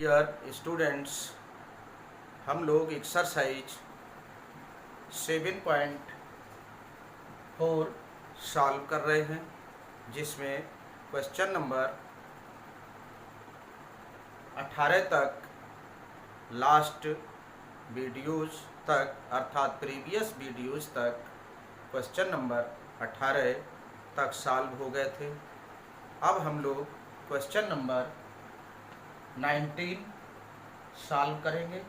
Dear students, हम लोग exercise 7.4 solve कर रहे हैं, जिसमें क्वेश्चन नंबर 18 तक लास्ट वीडियोज़ तक अर्थात प्रीवियस वीडियोज़ तक क्वेश्चन नंबर 18 तक सॉल्व हो गए थे। अब हम लोग क्वेश्चन नंबर 19 सॉल्व करेंगे।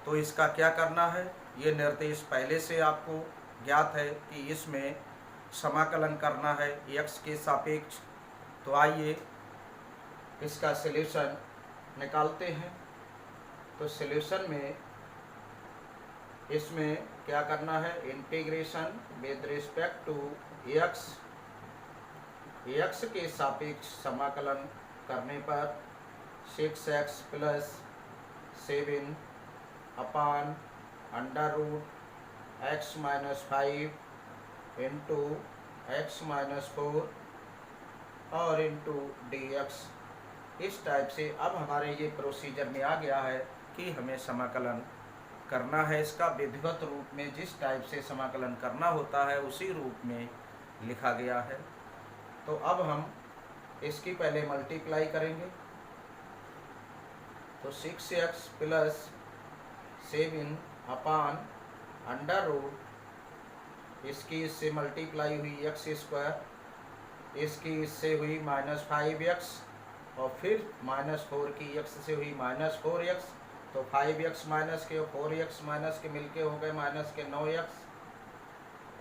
तो इसका क्या करना है, ये निर्देश पहले से आपको ज्ञात है कि इसमें समाकलन करना है x के सापेक्ष। तो आइए इसका सॉल्यूशन निकालते हैं। तो सॉल्यूशन में इसमें क्या करना है, integration with respect to x के सापेक्ष समाकलन करने पर 6x + 7 अपान √x - 5 इंटू x - 4 और इंटू dx। इस टाइप से अब हमारे ये प्रोसीजर में आ गया है कि हमें समाकलन करना है। इसका विधिवत रूप में जिस टाइप से समाकलन करना होता है उसी रूप में लिखा गया है। तो अब हम इसकी पहले मल्टीप्लाई करेंगे। तो 6x + 7 अपान √ इसकी इससे मल्टीप्लाई हुई x², इसकी इससे हुई -5x और फिर -4 की x से हुई -4x। तो 5x माइनस के और 4x माइनस के मिलके हो गए -9x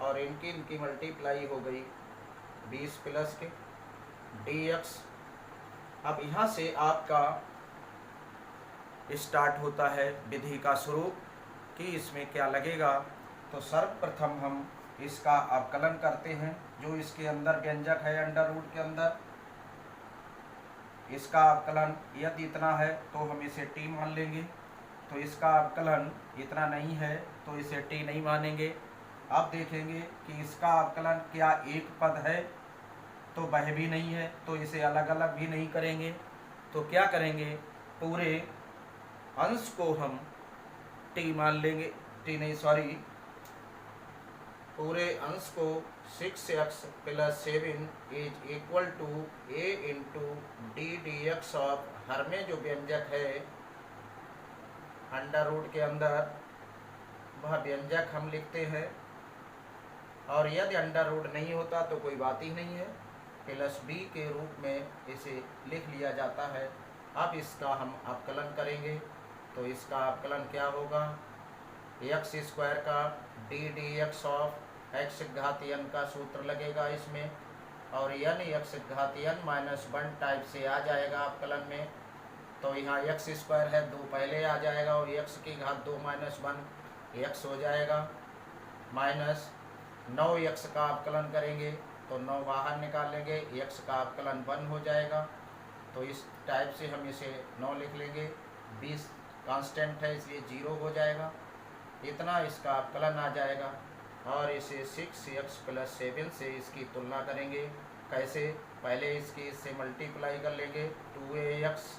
और इनकी मल्टीप्लाई हो गई 20 प्लस के dx। अब यहाँ से आपका स्टार्ट होता है विधि का स्वरूप कि इसमें क्या लगेगा। तो सर्वप्रथम हम इसका अवकलन करते हैं। जो इसके अंदर व्यंजक है √ के अंदर, इसका अवकलन यदि इतना है तो हम इसे t मान लेंगे। तो इसका अवकलन इतना नहीं है तो इसे t नहीं मानेंगे। अब देखेंगे कि इसका अवकलन क्या एक पद है, तो वह भी नहीं है, तो इसे अलग अलग भी नहीं करेंगे। तो क्या करेंगे, पूरे अंश को हम t मान लेंगे, पूरे अंश को 6x + 7 = a into d dx of her में जो व्यंजक है √ के अंदर वह व्यंजक हम लिखते हैं। और यदि √ नहीं होता तो कोई बात ही नहीं है, +b के रूप में इसे लिख लिया जाता है। अब इसका हम अवकलन करेंगे। तो इसका अवकलन क्या होगा, x² का d dx ऑफ x घात n का सूत्र लगेगा इसमें, और n x घात n - 1 टाइप से आ जाएगा अवकलन में। तो यहाँ x² है, 2 पहले आ जाएगा और x की घात 2 - 1 x हो जाएगा। -9x का अवकलन करेंगे तो 9 बाहर निकालेंगे, x का अवकलन 1 हो जाएगा। तो इस टाइप से हम इसे 9 लिख लेंगे। 20 कांस्टेंट है इसलिए 0 हो जाएगा। इतना इसका अवकलन आ जाएगा। और इसे 6x + 7 से इसकी तुलना करेंगे। कैसे, पहले इसकी इससे मल्टीप्लाई कर लेंगे, 2ax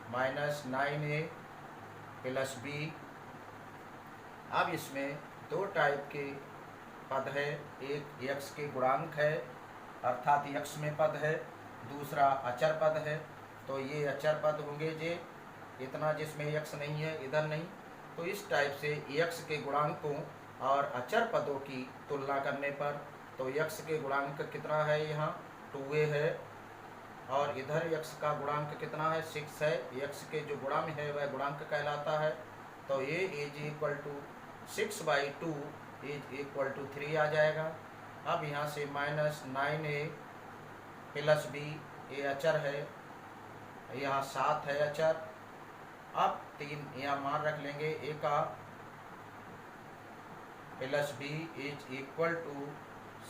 - 9a + b। अब इसमें दो टाइप के पद है, एक x के गुणांक है अर्थात x में पद है, दूसरा अचर पद है। तो ये अचर पद होंगे जे इतना जिसमें x नहीं है, इधर नहीं। तो इस टाइप से x के गुणांकों और अचर पदों की तुलना करने पर, तो x के गुणांक कितना है, यहाँ 2a है और इधर x का गुणांक कितना है, 6 है। x के जो गुणा में है वह गुणांक कहलाता है। तो a = 6/2 = 3 आ जाएगा। अब यहाँ से -9a + b, ये अचर है, यहाँ 7 है अचर। अब 3 यहाँ मान रख लेंगे, a का + b =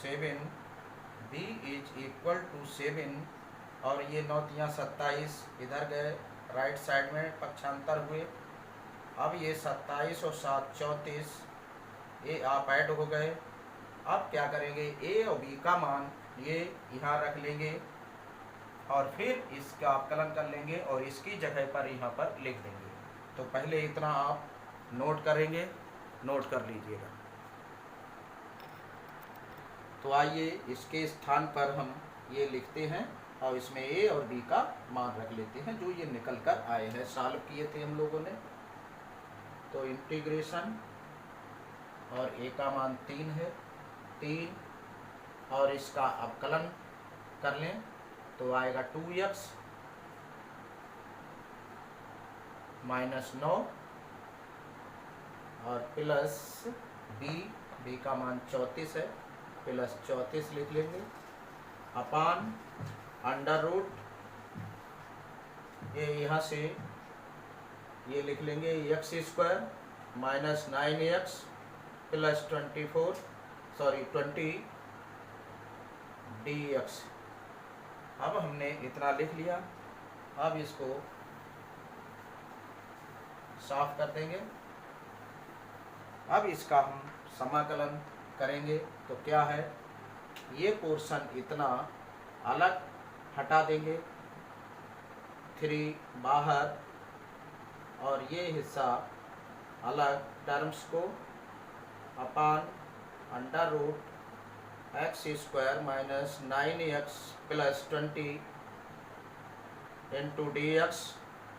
7, b = 7 और ये 9 × 27 इधर गए राइट साइड में पक्षांतर हुए। अब ये 27 और 7 34, ये आप ऐड हो गए। अब क्या करेंगे, a और b का मान ये यहाँ रख लेंगे और फिर इसका अवकलन कर लेंगे और इसकी जगह पर यहाँ पर लिख देंगे। तो पहले इतना आप नोट करेंगे, नोट कर लीजिएगा। तो आइए इसके स्थान पर हम ये लिखते हैं और इसमें ए और बी का मान रख लेते हैं जो ये निकल कर आए हैं, सॉल्व किए थे हम लोगों ने। तो इंटीग्रेशन और ए का मान 3 है, 3 और इसका अवकलन कर लें तो आएगा 2x माइनस 9 और प्लस बी का मान 34 है, प्लस 34 लिख लेंगे अपान अंडर रूट, ये यहाँ से ये लिख लेंगे x square minus 9x plus 20 dx। अब हमने इतना लिख लिया, अब इसको साफ कर देंगे। अब इसका हम समाकलन करेंगे तो क्या है, ये पोर्शन इतना अलग हटा देंगे, 3 बाहर और ये हिस्सा अलग, टर्म्स को upon under root X square minus 9x plus 20 into dx,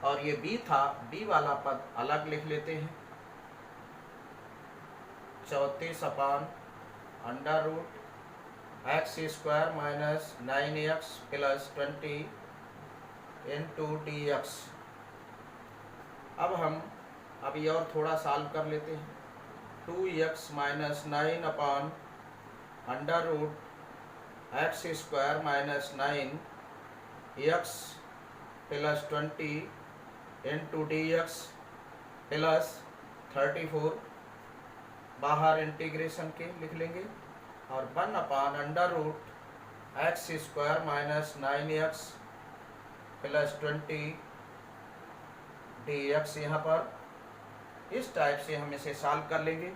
और ये b था, b वाला पद अलग लिख लेते हैं, 34 upon under root X square minus 9x plus 20 into dx। अब हम अभी और थोड़ा सॉल्व कर लेते हैं, 2x minus 9 upon under root X square minus 9x plus 20 into dx plus 34 बाहर इंटीग्रेशन के लिख लेंगे और 1 upon under root X square minus 9x plus 20 dx। यहाँ पर इस टाइप से हम इसे सॉल्व कर लेंगे।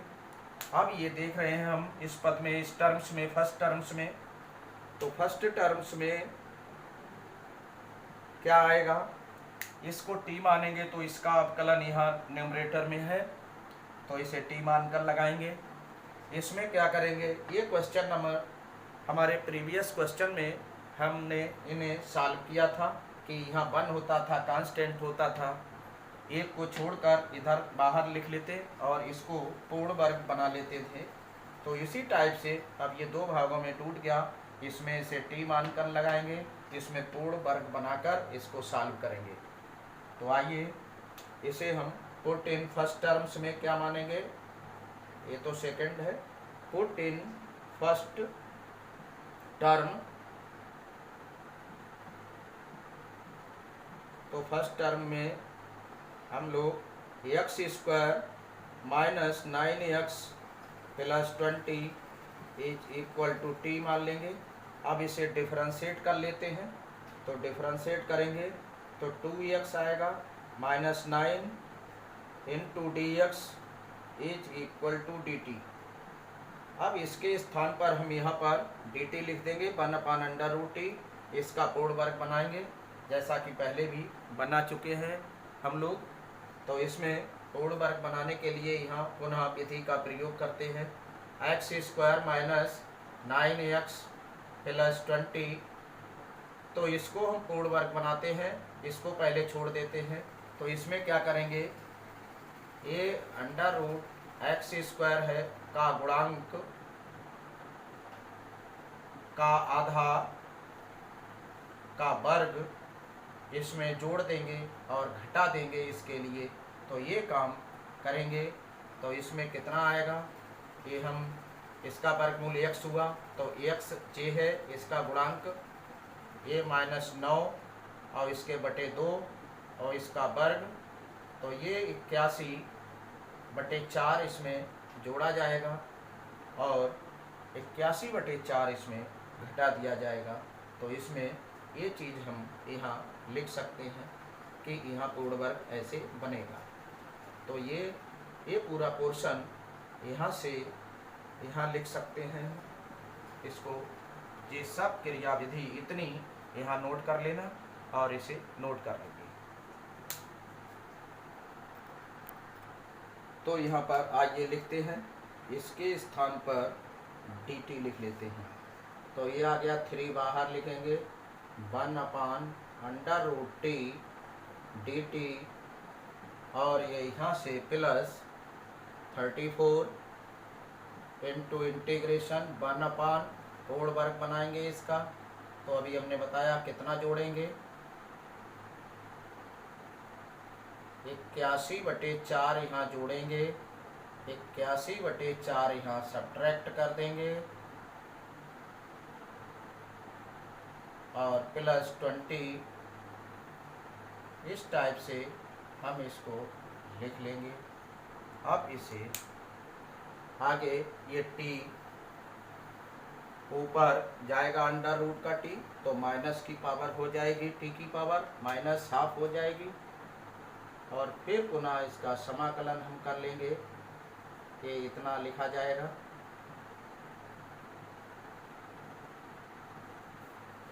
अब ये देख रहे हैं हम इस पद में, इस टर्म्स में, फर्स्ट टर्म्स में, तो फर्स्ट टर्म्स में क्या आएगा, इसको t मानेंगे तो इसका अवकलन यहाँ न्यूमरेटर में है तो इसे t मानकर लगाएंगे। इसमें क्या करेंगे, ये क्वेश्चन नंबर हमारे प्रीवियस क्वेश्चन में हमने इन्हें सॉल्व किया था कि यहाँ 1 होता था, कांस्टेंट होता था, एक को छोड़कर इधर बाहर लिख लेते और इसको पूर्ण वर्ग बना लेते थे। तो इसी टाइप से अब ये 2 भागों में टूट गया, इसमें इसे t मानकर लगाएंगे, इसमें पूर्ण वर्ग बनाकर इसको सॉल्व करेंगे। तो आइए इसे हम पुट इन फर्स्ट टर्म्स में क्या मानेंगे, ये तो सेकंड है, पुट इन फर्स्ट टर्म। तो फर्स्ट टर्म में हम लोग X square minus 9x plus 20 is equal to T मान लेंगे। अब इसे डिफरेंशिएट कर लेते हैं, तो डिफरेंशिएट करेंगे तो 2x आएगा minus 9 into dx is equal to dt। अब इसके स्थान पर हम यहाँ पर dt लिख देंगे 1 अपान अंडर रूट टी, इसका पूर्ण वर्ग बनाएंगे जैसा कि पहले भी बना चुके हैं हम लोग। तो इसमें पूर्ण वर्ग बनाने के लिए यहाँ पुनः विधि का प्रयोग करते हैं, x square minus 9x plus 20, तो इसको हम पूर्ण वर्ग बनाते हैं, इसको पहले छोड़ देते हैं। तो इसमें क्या करेंगे, ये अंडर रूट एक्स स्क्वायर है का गुणांक का आधा का वर्ग इसमें जोड़ देंगे और घटा देंगे इसके लिए। तो ये काम करेंगे तो इसमें कितना आएगा, ये हम इसका वर्गमूल x हुआ तो x j है, इसका गुणांक ये माइनस 9 और इसके बटे 2 और इसका वर्ग, तो ये 81 बटे 4 इसमें जोड़ा जाएगा और 81 बटे 4 इसमें घटा दिया जाएगा। तो इसमें ये चीज़ हम यहाँ लिख सकते हैं कि यहाँ पूर्ण वर्ग ऐसे बनेगा। तो ये पूरा पोर्शन यहाँ से यहाँ लिख सकते हैं इसको। ये सब क्रिया विधि इतनी यहाँ नोट कर लेना और इसे नोट कर लेंगे। तो यहाँ पर आइए लिखते हैं, इसके स्थान पर dt लिख लेते हैं। तो ये आ गया 3 बाहर लिखेंगे 1/√t dt और ये यहाँ से प्लस 34 इंटू इंटीग्रेशन 1 होल वर्ग बनाएंगे इसका। तो अभी हमने बताया कितना जोड़ेंगे 81/4 यहाँ जोड़ेंगे, 81/4 यहाँ सब्ट्रैक्ट कर देंगे और प्लस 20 इस टाइप से हम इसको लिख लेंगे। अब इसे आगे ये t ऊपर जाएगा अंडर रूट का t, तो माइनस की पावर हो जाएगी t की पावर -½ हो जाएगी और फिर पुनः इसका समाकलन हम कर लेंगे, ये इतना लिखा जाएगा।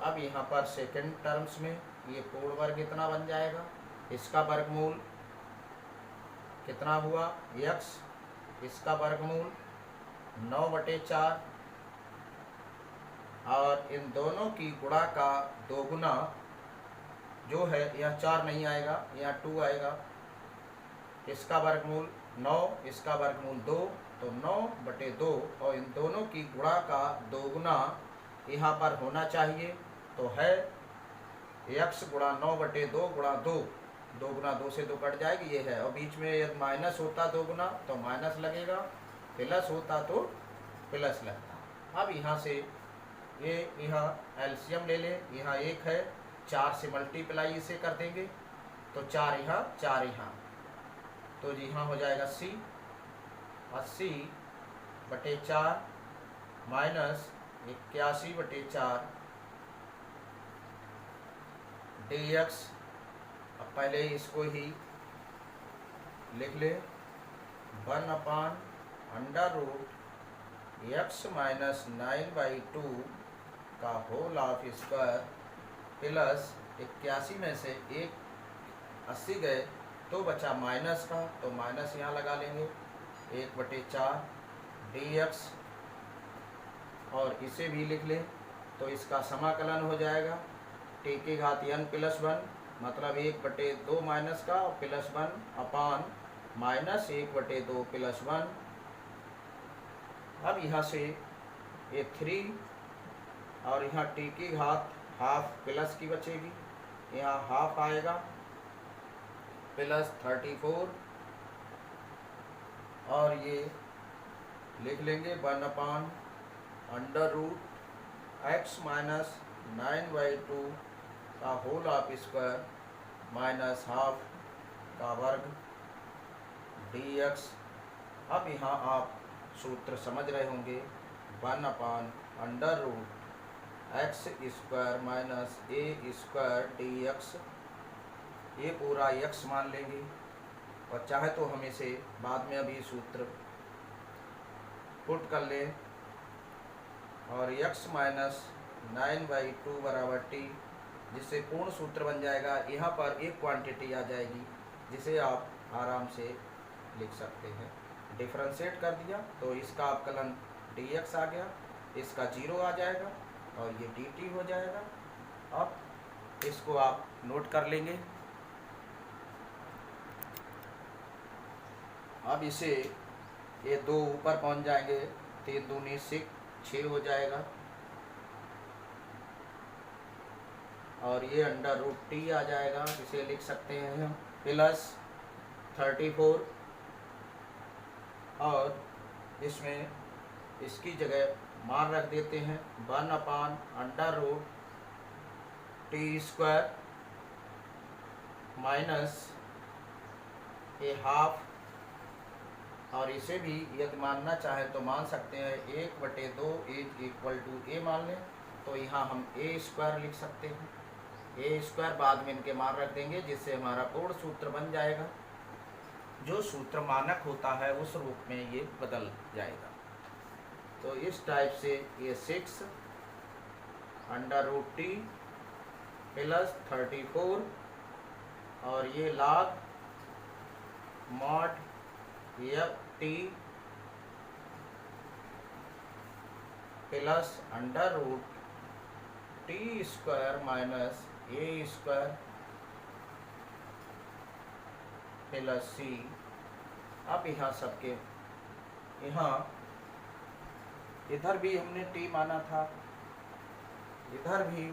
अब यहाँ पर सेकंड टर्म्स में ये पूर्ण वर्ग इतना बन जाएगा, इसका वर्गमूल कितना हुआ x, इसका वर्गमूल 9/4 और इन दोनों की गुणा का दोगुना जो है, यह 4 नहीं आएगा, यहाँ 2 आएगा, इसका वर्गमूल 9, इसका वर्गमूल 2, तो 9/2 और इन दोनों की गुणा का दोगुना यहाँ पर होना चाहिए। तो है x गुणा 9/2 गुणा 2, 2 गुना 2 से 2 कट जाएगी, ये है। और बीच में यदि माइनस होता 2 गुना तो माइनस लगेगा, प्लस होता तो प्लस लगता। अब यहाँ से ये यहाँ एलसीएम ले ले, यहाँ 1 है, 4 से मल्टीप्लाई इसे कर देंगे तो 4 यहाँ 4 यहाँ, तो जी यहाँ हो जाएगा c 80/4 माइनस 81/4 dx। अब पहले इसको ही लिख ले 1/√x - 9/2 का होल ऑफ स्क्वायर प्लस 81 में से 80 गए तो बचा माइनस का, तो माइनस यहाँ लगा लेंगे 1/4 dx और इसे भी लिख लें तो इसका समाकलन हो जाएगा t की घात n + 1 मतलब 1/2 माइनस का और +1 अपान -1/2 + 1। अब यहाँ से ये 3 और यहाँ t की घात ½ प्लस की बचेगी, यहाँ ½ आएगा प्लस 34 और ये लिख लेंगे 1/√x - 9/2 का होल ऑफ स्क्वायर -½ का वर्ग dx। अब यहाँ आप सूत्र समझ रहे होंगे 1/√x² - a² dx, ये पूरा x मान लेंगे और चाहे तो हम इसे बाद में अभी सूत्र पुट कर लें और x - 9/2 = t, जिससे पूर्ण सूत्र बन जाएगा। यहाँ पर एक क्वांटिटी आ जाएगी जिसे आप आराम से लिख सकते हैं। डिफरेंशिएट कर दिया तो इसका अवकलन dx आ गया, इसका 0 आ जाएगा और ये dt हो जाएगा। अब इसको आप नोट कर लेंगे। अब इसे ये 2 ऊपर पहुंच जाएंगे, 3 दूनी 6 हो जाएगा और ये √t आ जाएगा, इसे लिख सकते हैं हम प्लस 34 और इसमें इसकी जगह मान रख देते हैं 1/√t² माइनस ये ½ और इसे भी यदि मानना चाहे तो मान सकते हैं 1/2 = a मान लें तो यहाँ हम a² लिख सकते हैं। a² बाद में इनके मान रख देंगे जिससे हमारा पूर्ण सूत्र बन जाएगा। जो सूत्र मानक होता है उस रूप में ये बदल जाएगा। तो इस टाइप से ये 6 √t प्लस 34 और ये log mod ft plus under root T square minus A square plus C. अब यहाँ सबके यहाँ इधर भी हमने टी माना था, इधर भी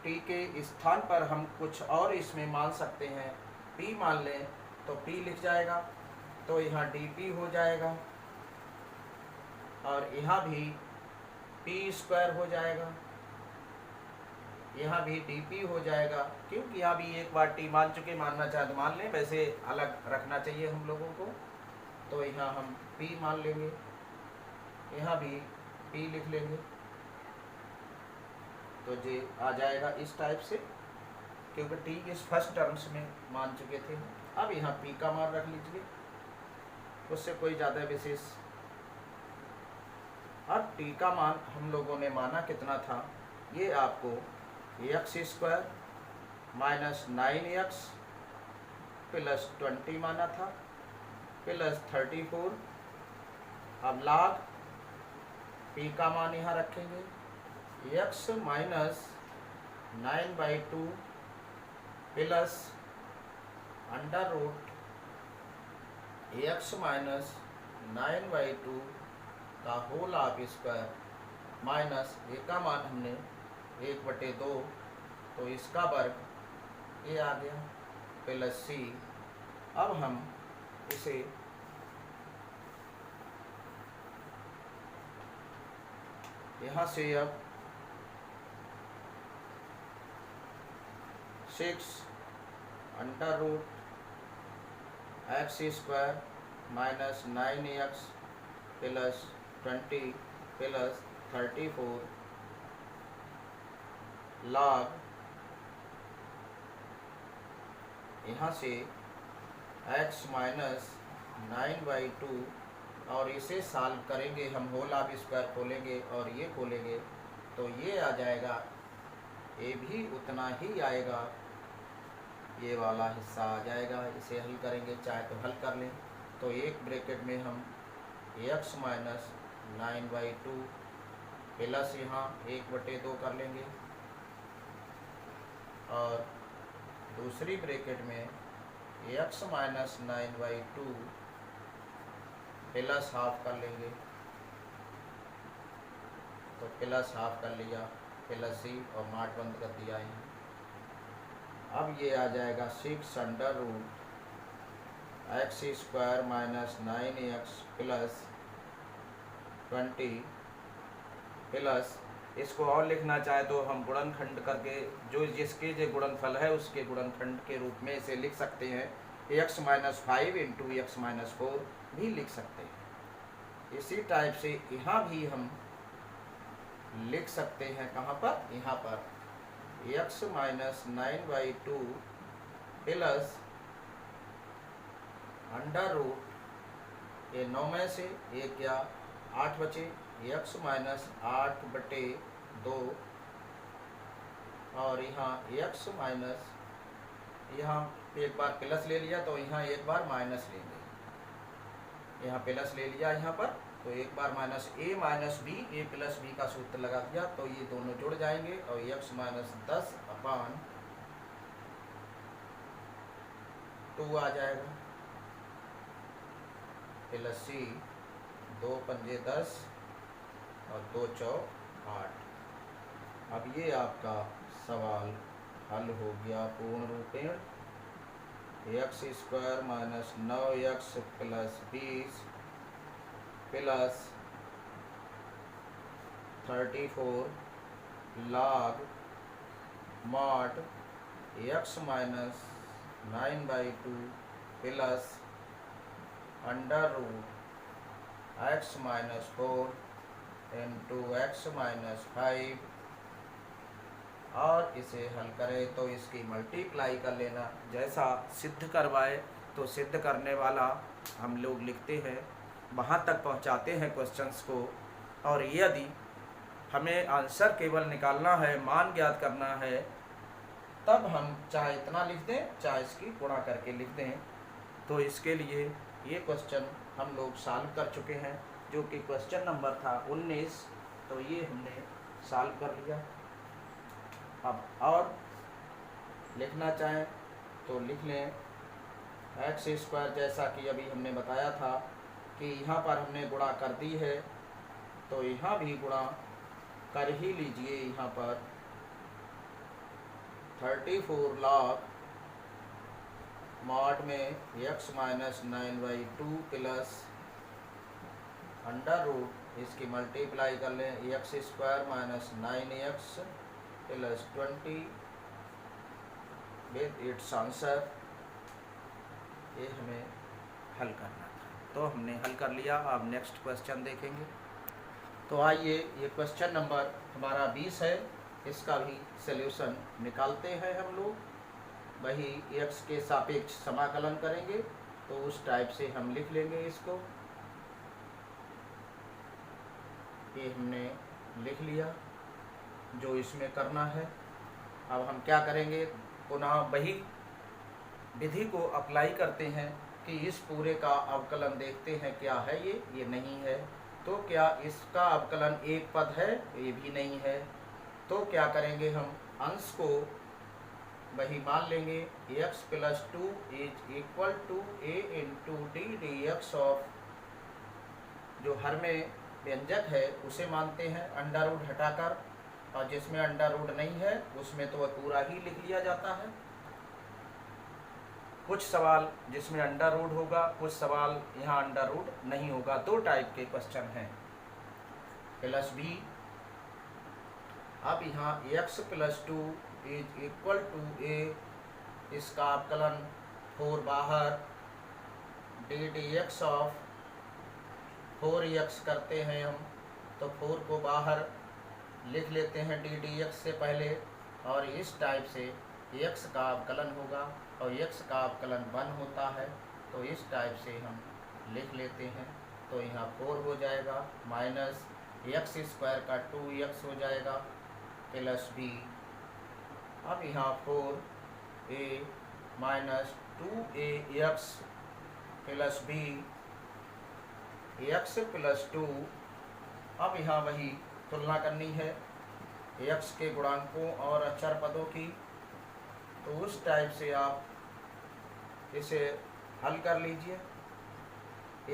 टी के स्थान पर हम कुछ और इसमें मान सकते हैं। पी मान लें तो पी लिख जाएगा, तो यहाँ डी पी हो जाएगा और यहाँ भी पी स्क्वायर हो जाएगा, यहाँ भी डी पी हो जाएगा। क्योंकि यहाँ भी एक बार टी मान चुके, मानना चाहे तो मान लें, वैसे अलग रखना चाहिए हम लोगों को। तो यहाँ हम पी मान लेंगे, यहाँ भी पी लिख लेंगे, तो ये आ जाएगा इस टाइप से, क्योंकि टी इस फर्स्ट टर्म्स में मान चुके थे। अब यहाँ पी का मान रख लीजिए, उससे कोई ज़्यादा विशेष। अब टी का मान हम लोगों ने माना कितना था, ये आपको x square minus 9x plus 20 माना था प्लस 34। अब log p का मान यहाँ रखेंगे, x minus 9/2 plus under root x minus 9/2 का whole of square minus A का मान हमने 1/2, तो इसका वर्ग ये आ गया प्लस सी। अब हम इसे यहाँ से अब 6 under root X square minus 9x plus 20 plus 34 log यहाँ से x माइनस 9/2 और इसे सॉल्व करेंगे हम, होल ऑफ स्क्वायर खोलेंगे और ये खोलेंगे तो ये आ जाएगा, ये भी उतना ही आएगा, ये वाला हिस्सा आ जाएगा। इसे हल करेंगे, चाहे तो हल कर लें। तो एक ब्रैकेट में हम x माइनस 9/2 प्लस यहाँ 1/2 कर लेंगे और दूसरी ब्रैकेट में x माइनस 9/2 प्लस हाफ कर लेंगे, तो प्लस हाफ कर लिया प्लस सी और नॉट बंद कर दिया है। अब ये आ जाएगा 6 under root X square minus 9x plus 20 plus, इसको और लिखना चाहे तो हम गुणनखंड करके, जो जिसके जो गुणनफल है उसके गुणनखंड के रूप में इसे लिख सकते हैं। x minus 5 into X minus 4 भी लिख सकते हैं। इसी टाइप से यहाँ भी हम लिख सकते हैं, कहाँ पर, यहाँ पर x minus 9/2 plus under root, ये 9 में से 1 या 8 बचे, x माइनस 8/2 और यहाँ x माइनस, यहाँ एक बार प्लस ले लिया तो यहाँ एक बार माइनस लेंगे, यहाँ प्लस ले लिया यहाँ पर, तो एक बार minus a minus b, a plus b का सूत्र लगा दिया तो ये दोनों जुड़ जाएंगे और x माइनस 10/2 आ जाएगा प्लस c, 2 पंजे 10 और 2 चौक 8। अब ये आपका सवाल हल हो गया पूर्ण रूपेण। X square minus 9x plus 20 plus 34 log mod x minus 9/2 plus under root x minus 4 into X minus 5, और इसे हल करें तो इसकी मल्टीप्लाई कर लेना। जैसा सिद्ध करवाए तो सिद्ध करने वाला हम लोग लिखते हैं, वहाँ तक पहुँचाते हैं क्वेश्चंस को। और यदि हमें आंसर केवल निकालना है, मान ज्ञात करना है, तब हम चाहे इतना लिख दें चाहे इसकी गुणा करके लिख दें। तो इसके लिए ये क्वेश्चन हम लोग सॉल्व कर चुके हैं, जो कि क्वेश्चन नंबर था 19। तो ये हमने सॉल्व कर लिया। अब और लिखना चाहें तो लिख लें एक्स स्क्वायर, जैसा कि अभी हमने बताया था कि यहाँ पर हमने गुणा कर दी है तो यहाँ भी गुणा कर ही लीजिए। यहाँ पर 34 लाख मॉड में x minus 9/2 plus under root इसकी मल्टीप्लाई कर लें X square minus 9x plus 20 with its answer. ये हमें हल करना था, तो हमने हल कर लिया। अब नेक्स्ट क्वेश्चन देखेंगे। तो आइए, ये क्वेश्चन नंबर हमारा 20 है, इसका भी सल्यूशन निकालते हैं हम लोग। वही x के सापेक्ष समाकलन करेंगे, तो उस टाइप से हम लिख लेंगे इसको। ये हमने लिख लिया जो इसमें करना है। अब हम क्या करेंगे, पुनः वही विधि को अप्लाई करते हैं कि इस पूरे का अवकलन देखते हैं क्या है। ये नहीं है, तो क्या इसका अवकलन एक पद है, ये भी नहीं है। तो क्या करेंगे, हम अंश को वही मान लेंगे x plus 2 is equal to a into D D X of, जो हर में व्यंजक है उसे मानते हैं अंडर रूट हटाकर, और जिसमें अंडर रूट नहीं है उसमें तो वह पूरा ही लिख लिया जाता है। कुछ सवाल जिसमें अंडर रूट होगा, कुछ सवाल यहाँ अंडर रूट नहीं होगा। दो टाइप के क्वेश्चन हैं। प्लस b, अब यहाँ x plus 2 is equal to a, इसका अवकलन 4 बाहर D D X of 4x करते हैं हम, तो 4 को बाहर लिख लेते हैं डी डी एक्स से पहले, और इस टाइप से x का अवकलन होगा और x का अवकलन 1 होता है, तो इस टाइप से हम लिख लेते हैं। तो यहाँ 4 हो जाएगा माइनस एक्स स्क्वायर का 2x हो जाएगा प्लस b। अब यहाँ 4a minus 2ax plus b, x plus 2। अब यहाँ वही तुलना करनी है x के गुणांकों और अचर पदों की, तो उस टाइप से आप इसे हल कर लीजिए।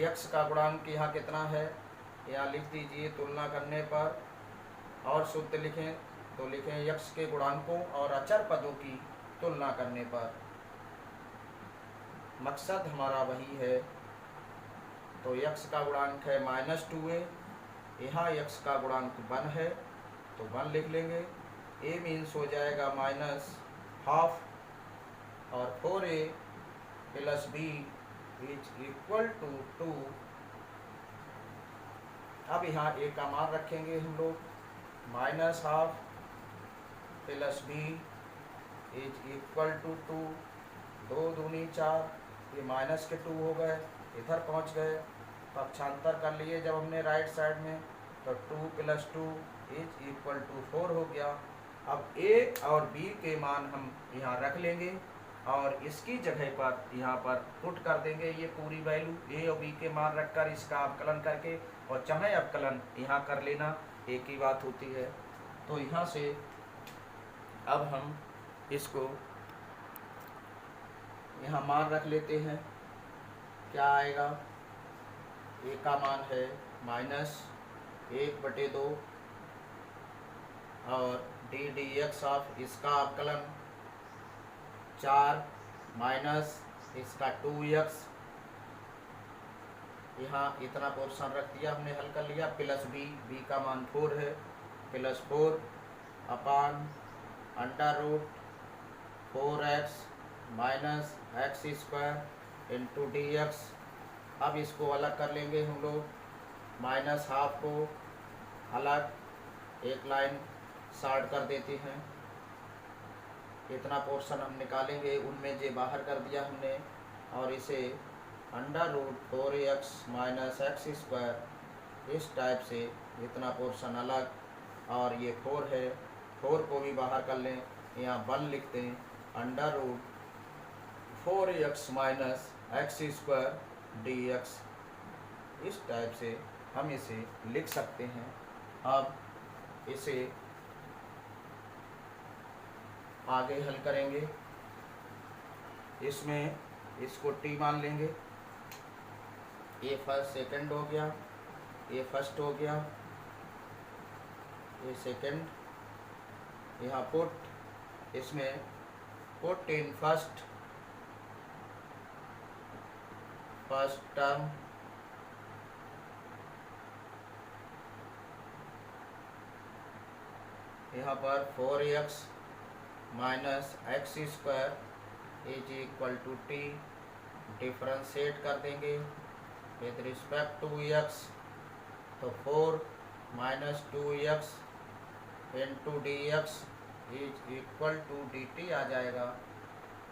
x का गुणांक यहाँ कितना है, यहाँ लिख दीजिए तुलना करने पर, और शुद्ध लिखें तो लिखें x के गुणांकों और अचर पदों की तुलना करने पर। मकसद हमारा वही है। तो x का गुणांक है माइनस 2a, यहाँ x का गुणांक 1 है तो 1 लिख लेंगे। a मीन्स हो जाएगा माइनस हाफ, और 4a plus b is equal to 2। अब यहाँ a का मान रखेंगे हम लोग, minus half plus b is equal to 2, 2 दूनी 4, ये माइनस के 2 हो गए, इधर पहुँच गए, पक्षांतर कर लिए जब हमने राइट साइड में, तो 2 प्लस 2 इज इक्वल टू 4 हो गया। अब a और b के मान हम यहाँ रख लेंगे और इसकी जगह पर यहाँ पर पुट कर देंगे ये पूरी वैल्यू a और b के मान रखकर इसका अवकलन करके, और चाहे अवकलन यहाँ कर लेना, एक ही बात होती है। तो यहाँ से अब हम इसको यहाँ मान रख लेते हैं। क्या आएगा, a का मान है माइनस 1/2 और डी डी एक्स ऑफ इसका अवकलन 4 माइनस इसका 2x, यहाँ इतना पोर्शन रख दिया हमने, हल कर लिया, प्लस b का मान 4 है, plus 4 upon under root 4x minus X square into D X. अब इसको अलग कर लेंगे हम लोग, माइनस हाफ को अलग एक लाइन शार्ट कर देते हैं। इतना पोर्शन हम निकालेंगे, उनमें जे बाहर कर दिया हमने, और इसे under root 4x minus X square, इस टाइप से इतना पोर्शन अलग, और ये 4 है, 4 को भी बाहर कर लें यहाँ 1 लिखते हैं, under root 4x minus X square D X. इस टाइप से हम इसे लिख सकते हैं। अब इसे आगे हल करेंगे। इसमें इसको t मान लेंगे, ये फर्स्ट सेकंड हो गया, ये फर्स्ट हो गया, ये सेकंड, यहाँ पुट, इसमें पुट इन फर्स्ट टर्म, यहाँ पर 4x minus X square is equal to T, differentiate कर देंगे विद रिस्पेक्ट टू x, तो 4 minus 2x into D X is equal to D T आ जाएगा।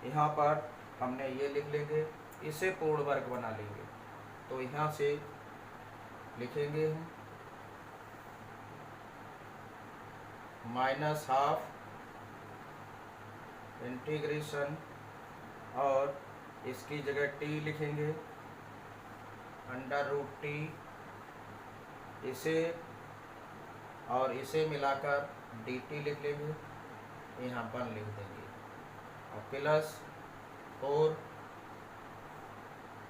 यहाँ पर हमने ये लिख लेंगे, इसे पूर्ण वर्ग बना लेंगे, तो यहाँ से लिखेंगे हम माइनस हाफ इंटीग्रेशन, और इसकी जगह t लिखेंगे, अंडर रूट टी, इसे और इसे मिलाकर dt लिख लेंगे, यहाँ 1 लिख देंगे, और प्लस 4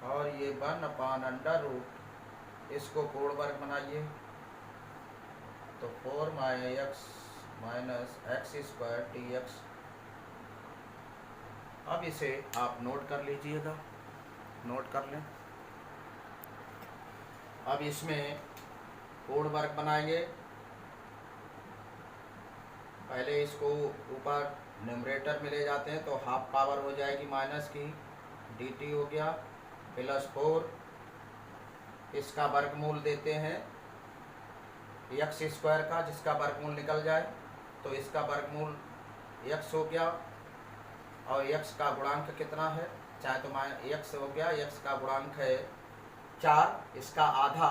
और ये 1 अपान अंडर रूट, इसको पूर्ण वर्ग बनाइए, तो 4 x minus X square D X. अब इसे आप नोट कर लीजिएगा, नोट कर लें। अब इसमें पूर्ण वर्ग बनाएंगे, पहले इसको ऊपर न्यूमरेटर में ले जाते हैं तो हाफ पावर हो जाएगी माइनस की, dt हो गया, प्लस 4, इसका वर्गमूल देते हैं एक्स स्क्वायर का, जिसका वर्गमूल निकल जाए, तो इसका वर्गमूल x हो गया, और x का गुणांक कितना है, चाहे तो x हो गया, x का गुणांक है 4, इसका आधा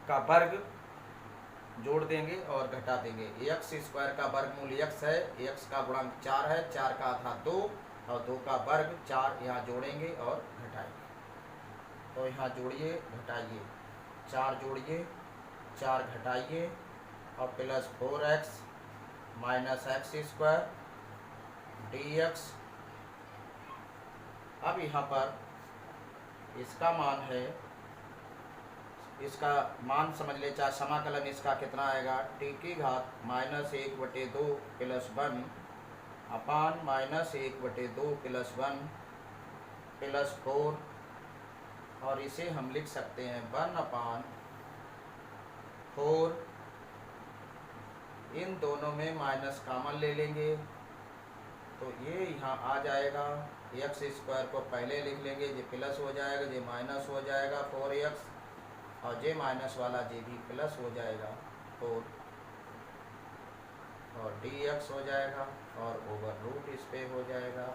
का वर्ग जोड़ देंगे और घटा देंगे। एक्स स्क्वायर का वर्गमूल x है, x का गुणांक 4 है, 4 का आधा 2 और 2 का वर्ग 4, यहाँ जोड़ेंगे और घटाएंगे, तो यहाँ जोड़िए घटाइए, 4 जोड़िए 4 घटाइए, और plus 4x minus X square D X. अब यहाँ पर इसका मान है, इसका मान समझ ले, चाहे समाकलन इसका कितना आएगा, t की घात -1/2 प्लस 1 अपान -1/2 प्लस 1 प्लस 4, और इसे हम लिख सकते हैं 1 अपान 4, इन दोनों में माइनस कॉमन ले लेंगे, तो ये यहाँ आ जाएगा, एक्स स्क्वायर को पहले लिख लेंगे, ये प्लस हो जाएगा, ये माइनस हो जाएगा 4x, और जे माइनस वाला जे भी प्लस हो जाएगा 4, और dx हो जाएगा, और ओवर रूट इस पे हो जाएगा।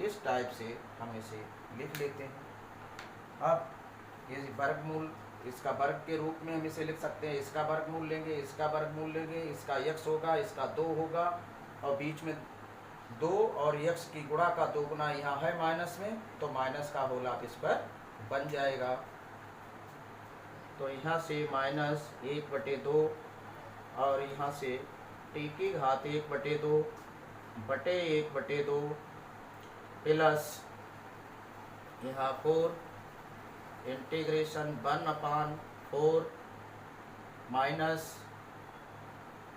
इस टाइप से हम इसे लिख लेते हैं। अब ये वर्गमूल, इसका वर्ग के रूप में हम इसे लिख सकते हैं, इसका वर्गमूल लेंगे, इसका वर्गमूल लेंगे, इसका x होगा, इसका 2 होगा, और बीच में 2 और x की गुणा का 2 गुना यहाँ है माइनस में, तो माइनस का होल आप इस पर बन जाएगा, तो यहाँ से -1/2 और यहाँ से t की घात 1/2 बटे 1/2 प्लस यहाँ 4 इंटीग्रेशन 1 अपान 4 माइनस,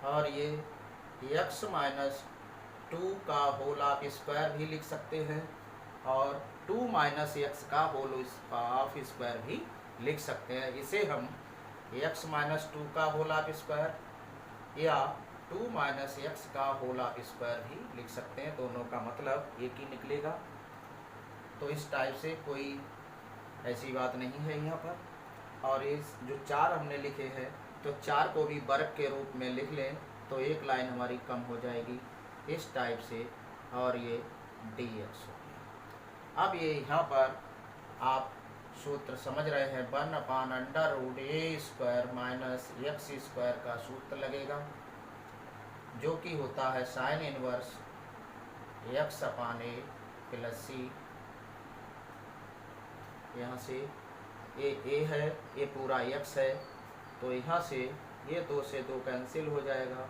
और ये x माइनस 2 का होल आप स्क्वायर भी लिख सकते हैं, और 2 माइनस एक्स का होल ऑफ स्क्वायर भी लिख सकते हैं। इसे हम x माइनस 2 का होल ऑफ स्क्वायर या 2 माइनस एक्स का होल ऑफ स्क्वायर भी लिख सकते हैं, दोनों का मतलब एक ही निकलेगा। तो इस टाइप से कोई ऐसी बात नहीं है यहाँ पर। और इस जो 4 हमने लिखे हैं, तो 4 को भी वर्ग के रूप में लिख लें तो एक लाइन हमारी कम हो जाएगी, इस टाइप से, और ये dx हो गया। अब ये यहाँ पर आप सूत्र समझ रहे हैं, 1 upon under root a square minus X square का सूत्र लगेगा। जो कि होता है sine inverse X upon A plus C. यहाँ से ए है, ये पूरा एक्स है, तो यहाँ से ये 2 से 2 कैंसिल हो जाएगा,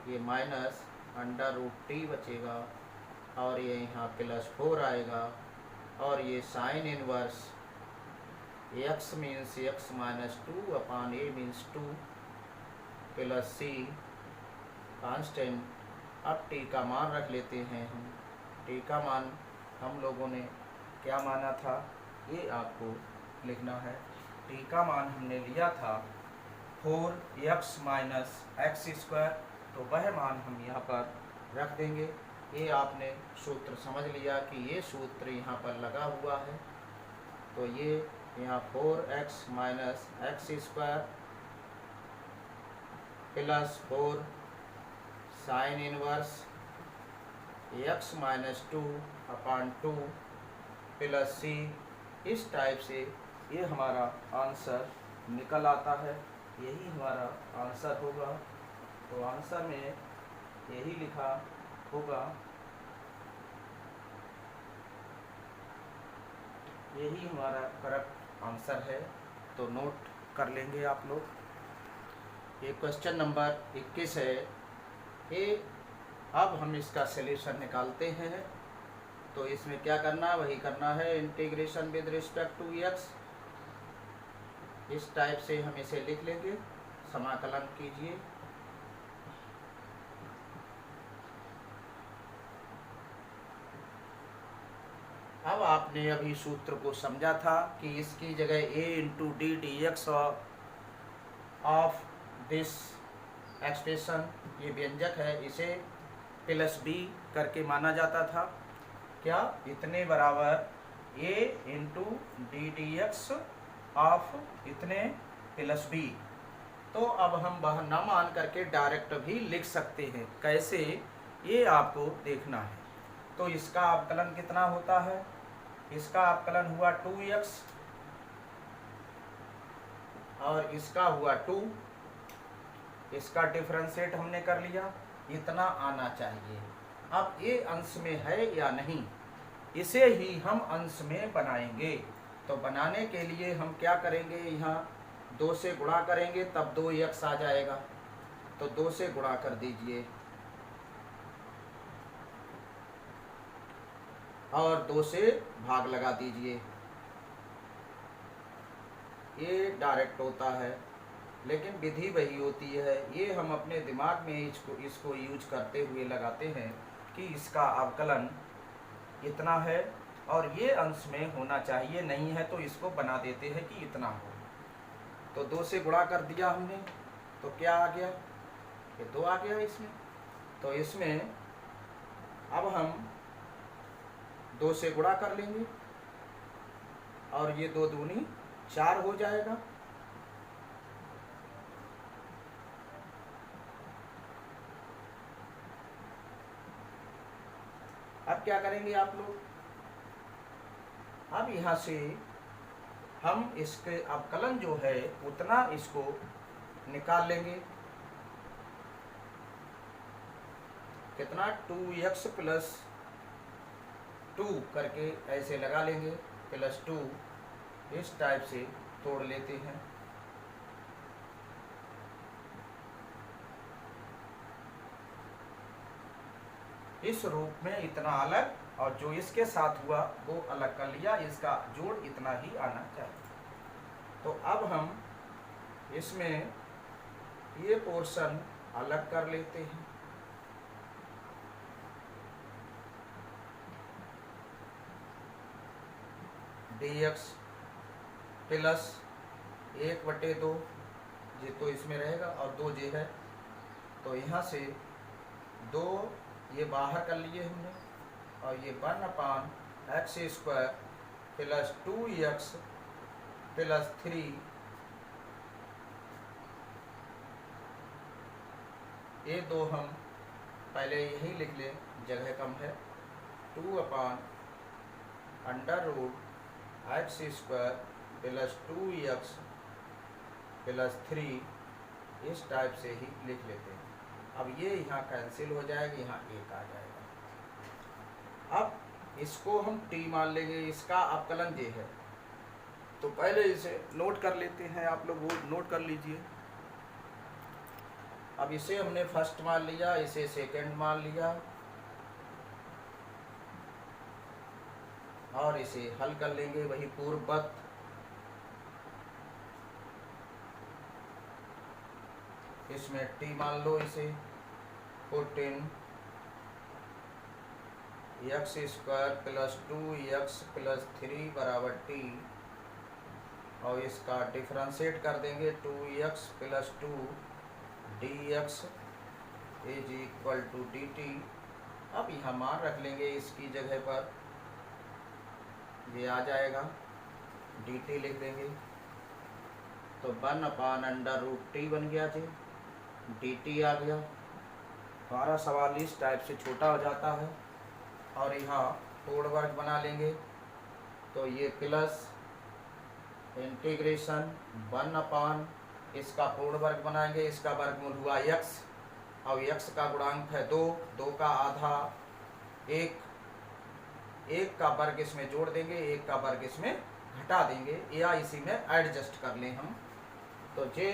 ये माइनस अंडर रूट टी बचेगा और ये यहाँ +4 आएगा और ये sign inverse x means x minus 2 अपान ए मीन्स 2 प्लस सी कांस्टेंट। अब टी का मान रख लेते हैं हम। टी का मान हम लोगों ने क्या माना था, ये आपको लिखना है। टी का मान हमने लिया था 4x माइनस एक्स स्क्वायर, तो वह मान हम यहाँ पर रख देंगे। ये आपने सूत्र समझ लिया कि ये सूत्र यहाँ पर लगा हुआ है, तो ये यहाँ 4x minus X square plus 4 sign inverse x minus 2 अपान 2 प्लस सी, इस टाइप से ये हमारा आंसर निकल आता है। यही हमारा आंसर होगा। तो आंसर में यही लिखा होगा, यही हमारा करेक्ट आंसर है। तो नोट कर लेंगे आप लोग। ये क्वेश्चन नंबर 21 है। ये अब हम इसका सलूशन निकालते हैं। तो इसमें क्या करना है, वही करना है, integration with respect to X. इस टाइप से हम इसे लिख लेंगे, समाकलन कीजिए। अब आपने अभी सूत्र को समझा था कि इसकी जगह a into D D X of this expression, ये व्यंजक है, इसे प्लस b करके माना जाता था। क्या, इतने बराबर a into D D X of इतने प्लस b। तो अब हम वह न मान करके डायरेक्ट भी लिख सकते हैं। कैसे, ये आपको देखना है। तो इसका अवकलन कितना होता है, इसका अवकलन हुआ 2x और इसका हुआ 2, इसका डिफरेंशिएट हमने कर लिया, इतना आना चाहिए। अब ये अंश में है या नहीं, इसे ही हम अंश में बनाएंगे। तो बनाने के लिए हम क्या करेंगे, यहाँ 2 से गुणा करेंगे तब 2x आ जाएगा। तो 2 से गुणा कर दीजिए और 2 से भाग लगा दीजिए। ये डायरेक्ट होता है, लेकिन विधि वही होती है। ये हम अपने दिमाग में इसको यूज करते हुए लगाते हैं कि इसका अवकलन इतना है और ये अंश में होना चाहिए, नहीं है तो इसको बना देते हैं कि इतना हो। तो 2 से गुणा कर दिया हमने, तो क्या आ गया, ये 2 आ गया इसमें। तो इसमें अब हम 2 से गुणा कर लेंगे और ये 2 दूनी 4 हो जाएगा। अब क्या करेंगे आप लोग, अब यहाँ से हम इसके अवकलन जो है उतना इसको निकाल लेंगे। कितना, 2x प्लस 2 करके ऐसे लगा लेंगे, प्लस 2, इस टाइप से तोड़ लेते हैं। इस रूप में इतना अलग, और जो इसके साथ हुआ वो अलग कर लिया, इसका जोड़ इतना ही आना चाहिए। तो अब हम इसमें ये पोर्शन अलग कर लेते हैं। dx प्लस 1/2 ये तो इसमें रहेगा और 2 ये है, तो यहाँ से 2 ये बाहर कर लिए हमने और ये 1/x² प्लस 2x प्लस 3, ये 2 हम पहले यही लिख लें, जगह कम है, 2/√x² प्लस 2x प्लस 3, इस टाइप से ही लिख लेते हैं। अब ये यहाँ कैंसिल हो जाएगी, यहाँ 1 आ जाएगा। अब इसको हम t मान लेंगे, इसका अवकलन ये है। तो पहले इसे नोट कर लेते हैं, आप लोग वो नोट कर लीजिए। अब इसे हमने फर्स्ट मान लिया, इसे सेकंड मान लिया और इसे हल कर लेंगे वही पूर्ववत। इसमें t मान लो, इसे put in x square plus 2x plus 3 बराबर t, और इसका डिफ्रेंशिएट कर देंगे 2x plus 2 dx is equal to dt। अब यहाँ मान रख लेंगे इसकी जगह पर, ये आ जाएगा, dt लिख देंगे तो 1/√t बन गया जी, dt आ गया। हमारा सवाल इस टाइप से छोटा हो जाता है। और यहाँ पूर्ण वर्ग बना लेंगे तो ये प्लस इंटीग्रेशन 1/, इसका पूर्ण वर्ग बनाएंगे, इसका वर्गमूल हुआ x और x का गुणांक है 2, 2 का आधा 1, 1 का वर्ग इसमें जोड़ देंगे, 1 का वर्ग इसमें घटा देंगे या इसी में एडजस्ट कर लें हम। तो जे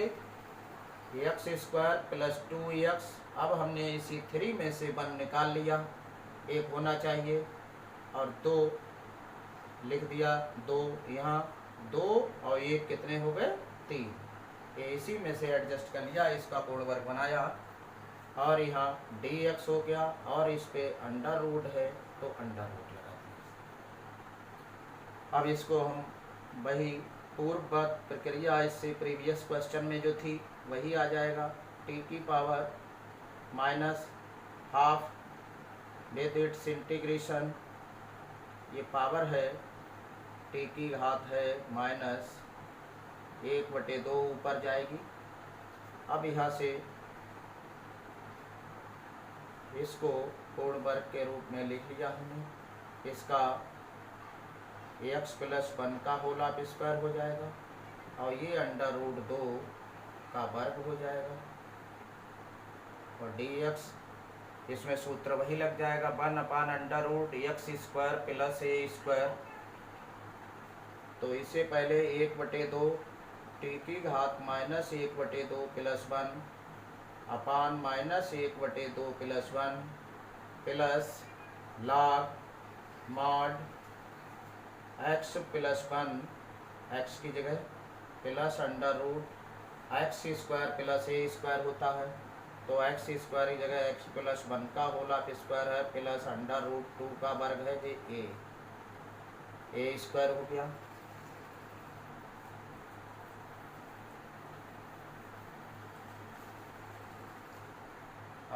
x स्क्वायर प्लस 2x, अब हमने इसी 3 में से 1 निकाल लिया, 1 होना चाहिए और 2 लिख दिया, 2 यहाँ 2 और 1 कितने हो गए 3, ये इसी में से एडजस्ट कर लिया, इसका पूर्ण वर्ग बनाया और यहाँ dx हो गया और इस पे अंडर रूट है तो अंडर रूट लगा दिया। अब इसको हम वही पूर्ववत प्रक्रिया, इससे प्रीवियस क्वेश्चन में जो थी वही आ जाएगा, t की power minus half with its integration, ये पावर है t की घात है माइनस 1/2 ऊपर जाएगी। अब यहाँ से इसको पूर्ण वर्ग के रूप में लिख लिया हमने, इसका x प्लस 1 का होल स्क्वायर हो जाएगा और ये √2 का वर्ग हो जाएगा और dx, इसमें सूत्र वही लग जाएगा 1/√x square plus a square. तो इसे पहले 1/2 t की घात minus 1/2 plus 1 upon minus 1/2 plus 1 plus log mod x plus 1, x की जगह plus √x square plus a square होता है, तो x स्क्वायर की जगह x प्लस 1 का होल स्क्वायर है प्लस √2 का वर्ग है जी a स्क्वायर हो गया।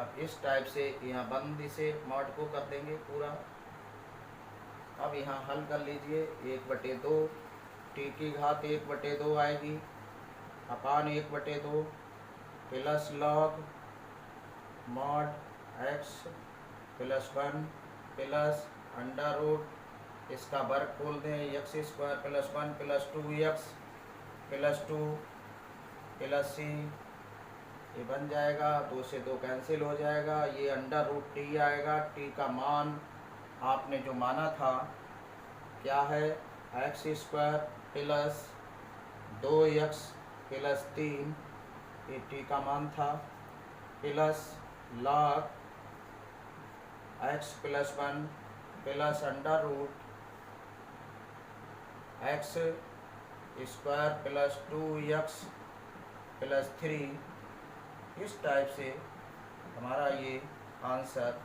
अब इस टाइप से यहाँ बंद से मॉड को कर देंगे पूरा। अब यहाँ हल कर लीजिए, 1/2 t की घात 1/2 आएगी अपान 1/2 plus log mod x plus 1 plus √, इसका वर्ग खोल दें x square plus 1 plus 2x plus 2 plus c, ये बन जाएगा, 2 से 2 कैंसिल हो जाएगा, ये √t आएगा। t का मान आपने जो माना था क्या है, x square plus 2x plus 3, ये t का मान था, plus log x plus 1 plus √x square plus 2x plus 3। इस टाइप से हमारा ये आंसर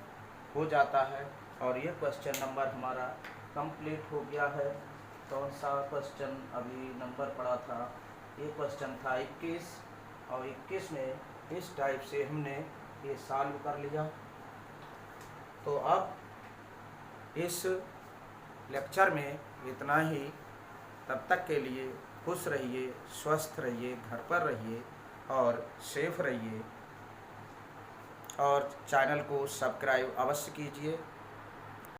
हो जाता है और ये क्वेश्चन नंबर हमारा कंप्लीट हो गया है। कौन सा क्वेश्चन अभी नंबर पड़ा था, ये क्वेश्चन था 21 और 21 में इस टाइप से हमने ये सॉल्व कर लिया। तो अब इस लेक्चर में इतना ही, तब तक के लिए खुश रहिए, स्वस्थ रहिए, घर पर रहिए और सेफ रहिए और चैनल को सब्सक्राइब अवश्य कीजिए।